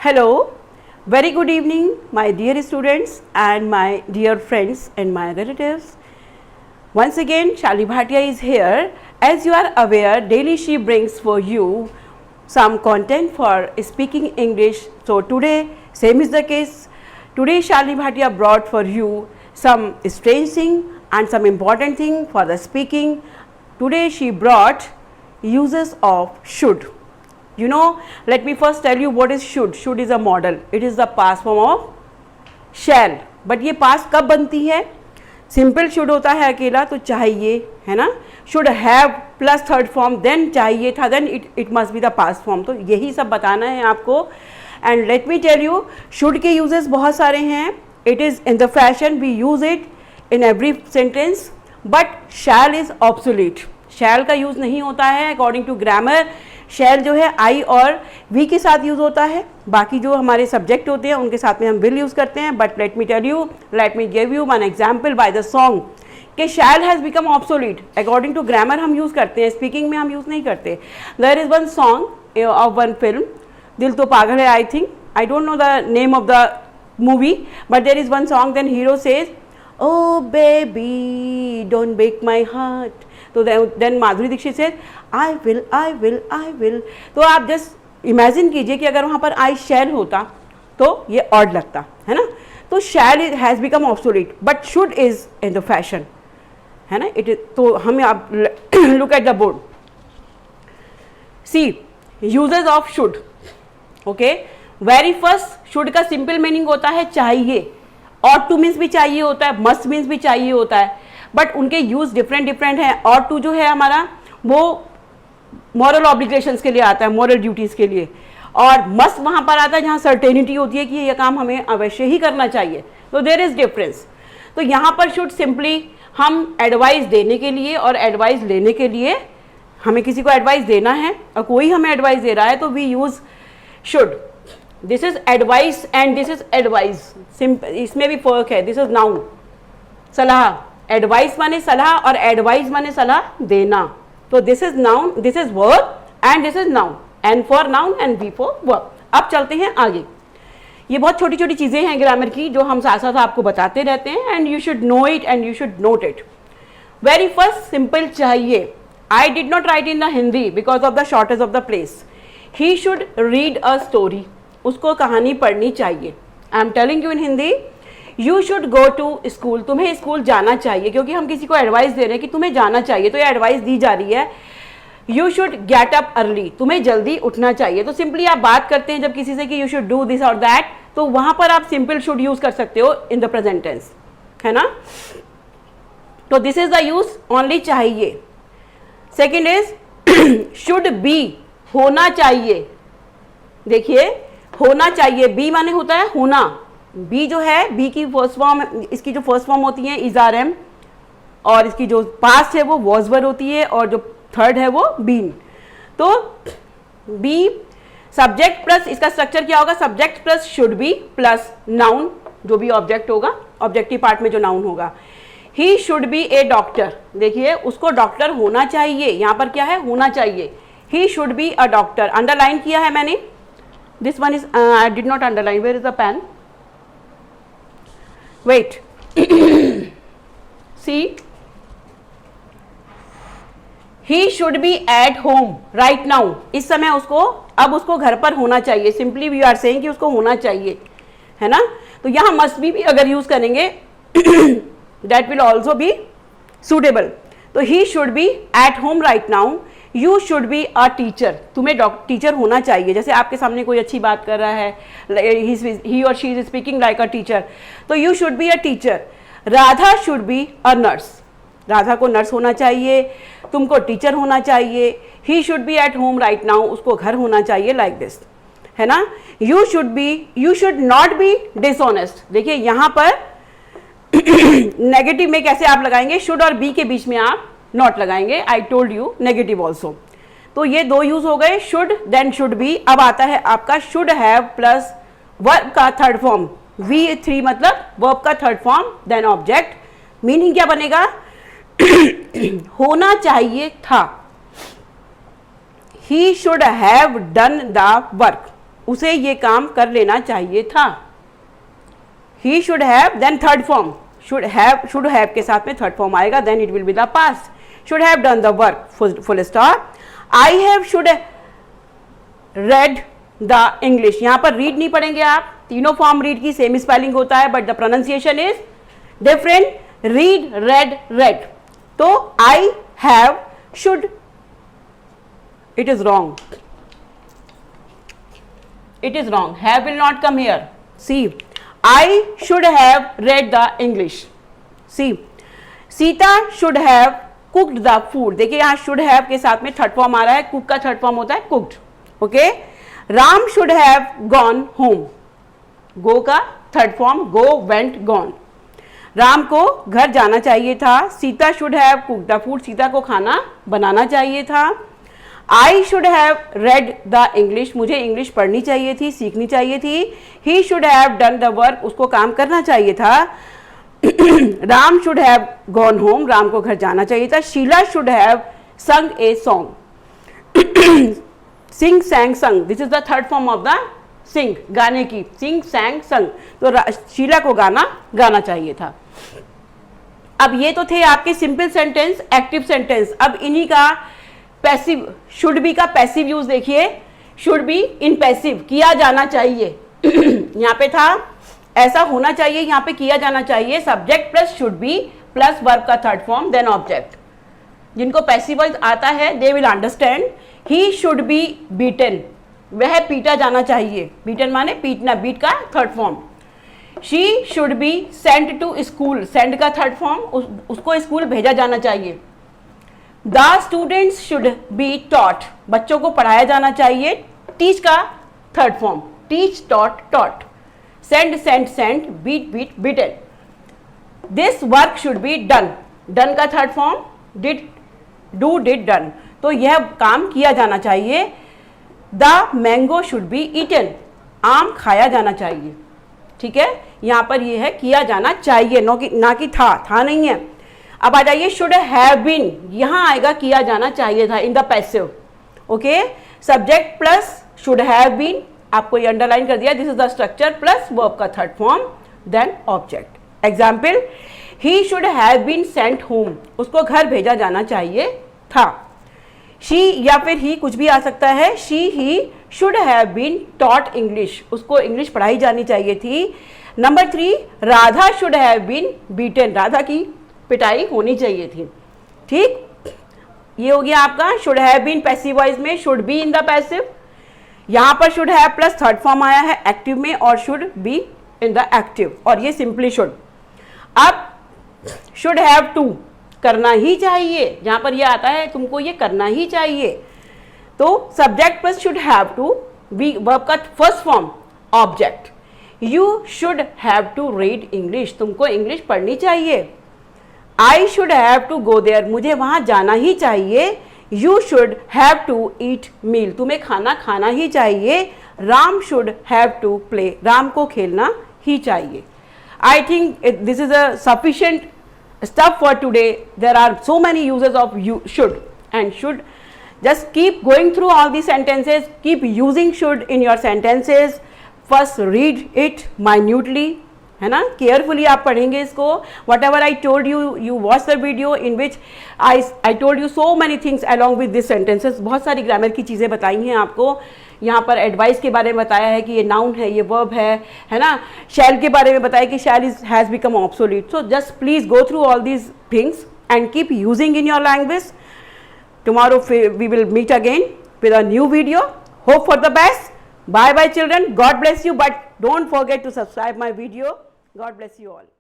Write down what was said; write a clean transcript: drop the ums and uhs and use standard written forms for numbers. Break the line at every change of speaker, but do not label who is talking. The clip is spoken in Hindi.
Hello, very good evening, my dear students and my dear friends and my relatives. Once again, Shalini Bhatia is here. As you are aware, daily she brings for you some content for speaking English. So today, same is the case. Today, Shalini Bhatia brought for you some strange thing and some important thing for the speaking. Today, she brought uses of should. You know, let me first tell you what is should. Should is a model. It is the past form of shall. But ये past कब बनती है? सिंपल शुड होता है अकेला तो चाहिए, है ना. Should have plus third form, then चाहिए था, then it must be the past form. तो यही सब बताना है आपको. And let me tell you, should के यूजेस बहुत सारे हैं. It is in the fashion, we use it in every sentence. But shall is obsolete. Shall का यूज़ नहीं होता है अकॉर्डिंग टू ग्रामर. शैल जो है आई और वी के साथ यूज़ होता है. बाकी जो हमारे सब्जेक्ट होते हैं उनके साथ में हम विल यूज़ करते हैं. But let me tell you, let me give you one example by the song कि shall has become obsolete. According to grammar हम यूज़ करते हैं, स्पीकिंग में हम यूज़ नहीं करते. There is one song of one film, Dil To Pagal Hai. I think, I don't know the name of the movie, but there is one song. Then hero says, oh baby don't break my heart. तो देन माधुरी दीक्षित से I will I will I will. तो आप जस्ट इमेजिन कीजिए कि अगर वहाँ पर आई शैल होता तो ये ऑड लगता है ना. तो shall has become obsolete but should is in the fashion, है ना. इट इज, तो हमें आप look at the board, see uses of should. Okay, very first, should का सिंपल मीनिंग होता है चाहिए. ऑट टू मीन्स भी चाहिए होता है, मस्ट मीन्स भी चाहिए होता है, बट उनके यूज डिफरेंट डिफरेंट है. ऑट टू जो है हमारा वो मॉरल ऑब्लिगेशंस के लिए आता है, मॉरल ड्यूटीज के लिए. और मस्ट वहां पर आता है जहां सर्टेनिटी होती है कि ये काम हमें अवश्य ही करना चाहिए. तो देयर इज डिफरेंस. तो यहाँ पर शुड सिंपली हम एडवाइस देने के लिए और एडवाइस लेने के लिए, हमें किसी को एडवाइस देना है और कोई हमें एडवाइस दे रहा है तो we use should. This is advice and this is advice. Simple, इसमें भी फर्क है. दिस इज नाउन, सलाह. एडवाइस माने सलाह और एडवाइस माने सलाह देना. तो this is noun, this is verb and this is noun. N for noun and V for verb. अब चलते हैं आगे. ये बहुत छोटी छोटी चीजें हैं ग्रामर की जो हम साथ साथ आपको बताते रहते हैं. And you should know it and you should note it. Very first, simple चाहिए. I did not write in the Hindi because of the shortage of the place. He should read a story. उसको कहानी पढ़नी चाहिए. I am telling you in Hindi, you should go to school. तुम्हें स्कूल जाना चाहिए, क्योंकि हम किसी को एडवाइस दे रहे हैं कि तुम्हें जाना चाहिए, तो ये एडवाइस दी जा रही है. You should get up early. तुम्हें जल्दी उठना चाहिए. तो सिंपली आप बात करते हैं जब किसी से कि यू शुड डू दिस और दैट, तो वहां पर आप सिंपल शुड यूज कर सकते हो इन द प्रेजेंट टेंस, है ना. तो this is the use only चाहिए. सेकेंड इज शुड बी, होना चाहिए. देखिए, होना चाहिए, बी माने होता है होना. बी जो है, बी की फर्स्ट फॉर्म, इसकी जो फर्स्ट फॉर्म होती है इज आर एम, और इसकी जो पास्ट है वो वॉज वर होती है, और जो थर्ड है वो बीन. तो बी सब्जेक्ट प्लस, इसका स्ट्रक्चर क्या होगा, subject plus should be plus noun, जो भी ऑब्जेक्ट होगा, ऑब्जेक्टिव पार्ट में जो नाउन होगा. ही शुड बी ए डॉक्टर. देखिए, उसको डॉक्टर होना चाहिए. यहाँ पर क्या है, होना चाहिए. He should be a doctor. Underline किया है मैंने. This one is, I did not underline. Where is the pen? Wait. See, he should be at home right now. इस समय उसको, अब उसको घर पर होना चाहिए. सिंपली वी आर सेइंग कि उसको होना चाहिए, है ना. तो यहाँ मस्ट भी अगर यूज करेंगे that will also be suitable. तो he should be at home right now. You should be a teacher. तुम्हें टीचर होना चाहिए. जैसे आपके सामने कोई अच्छी बात कर रहा है, ही और she is speaking like a teacher, तो you should be a teacher. Radha should be a nurse. Radha को नर्स होना चाहिए. तुमको टीचर होना चाहिए. He should be at home right now. उसको घर होना चाहिए, लाइक दिस, है ना. You should not be dishonest. देखिए यहाँ पर नेगेटिव में कैसे आप लगाएंगे, शुड और बी के बीच में आप नॉट लगाएंगे. I told you negative also. तो ये दो यूज हो गए, शुड देन शुड बी. अब आता है आपका शुड हैव प्लस वर्ब का थर्ड फॉर्म. V3 मतलब वर्ब का third form, then object. Meaning क्या बनेगा, होना चाहिए था. He should have done the work. उसे ये काम कर लेना चाहिए था. He should have, then third form. Should have के साथ में third form आएगा, then it will be the past. Should have done the work, full stop. I have should read the English. यहाँ पर read नहीं पढ़ेंगे आप, तीनों फॉर्म read की सेम स्पेलिंग होता है, but the pronunciation is different. Read, read, read. तो I have should, it is wrong. It is wrong. Have will not come here. See, I should have read the English. See, Sita should have cooked the food. देखिए यहाँ should have के साथ में थर्ड फॉर्म आ रहा है, cook का थर्ड फॉर्म होता है cooked. Okay, Ram should have gone home. go का third form go, went, gone. Ram को घर जाना चाहिए था. Sita should have cooked the food. Sita को खाना बनाना चाहिए था. I should have read the English. मुझे इंग्लिश पढ़नी चाहिए थी, सीखनी चाहिए थी. He should have done the work. उसको काम करना चाहिए था. Ram should have gone home. Ram को घर जाना चाहिए था. Sheila should have sung a song. Sing, sang, sung. This is the third form of the sing. गाने की sing, sang, sung. तो शीला को गाना चाहिए था. अब ये तो थे आपके सिंपल सेंटेंस, एक्टिव सेंटेंस. अब इन्हीं का पैसिव, शुड बी का पैसिव यूज देखिए. शुड बी इन पैसिव, किया जाना चाहिए. यहाँ पे था ऐसा होना चाहिए, यहाँ पे किया जाना चाहिए. Subject plus should be plus verb का थर्ड फॉर्म देन ऑब्जेक्ट. जिनको पैसिव वॉइस आता है they will understand. He should be beaten, वह पीटा जाना चाहिए. बीटन माने पीटना, बीट का third form. She should be sent to school, send का थर्ड फॉर्म, उसको स्कूल भेजा जाना चाहिए. The students should be taught, बच्चों को पढ़ाया जाना चाहिए. टीच का third form, teach, taught, taught. Send, sent, sent, beat, beat, beaten. This work should be done, done का third form, did, do, did, done. तो यह काम किया जाना चाहिए. The mango should be eaten, आम खाया जाना चाहिए. ठीक है, यहां पर यह है किया जाना चाहिए, ना कि था नहीं है. अब आ जाइए शुड हैव बीन, यहां आएगा किया जाना चाहिए था in the passive. Okay, subject plus should have been, आपको ये अंडरलाइन कर दिया. This is the structure plus verb का third form then object. Example, he should have been sent home, उसको घर भेजा जाना चाहिए था. शी या फिर ही कुछ भी आ सकता है. She he should have been taught English, उसको इंग्लिश पढ़ाई जानी चाहिए थी. Number 3, Radha should have been beaten, Radha की पिटाई होनी चाहिए थी. ठीक, ये हो गया आपका should have been passive voice में. Should be in the passive, यहां पर should have plus third form आया है एक्टिव में, और should be in the active, और ये सिंपली शुड. अब शुड हैव टू, करना ही चाहिए, जहां पर ये आता है तुमको ये करना ही चाहिए. तो subject plus should have to, be verb का first form object. You should have to read English, तुमको इंग्लिश पढ़नी चाहिए. I should have to go there, मुझे वहां जाना ही चाहिए. You should have to eat meal, तुम्हें खाना खाना ही चाहिए. Ram should have to play, Ram को खेलना ही चाहिए. I think this is a sufficient stuff for today. There are so many uses of you should and should. Just keep going through all these sentences, keep using should in your sentences. First read it minutely, है ना, केयरफुली आप पढ़ेंगे इसको. What ever I told you, you watch the video in which I told you so many things along with this sentences. बहुत सारी ग्रामर की चीज़ें बताई हैं आपको. यहाँ पर एडवाइस के बारे में बताया है कि ये नाउन है, ये वर्ब है ना. शैल के बारे में बताया कि shall is has become obsolete. So just please go through all these things and keep using in your language. Tomorrow we will meet again with a new video. Hope for the best. Bye bye children. God bless you, but don't forget to subscribe my video. God bless you all.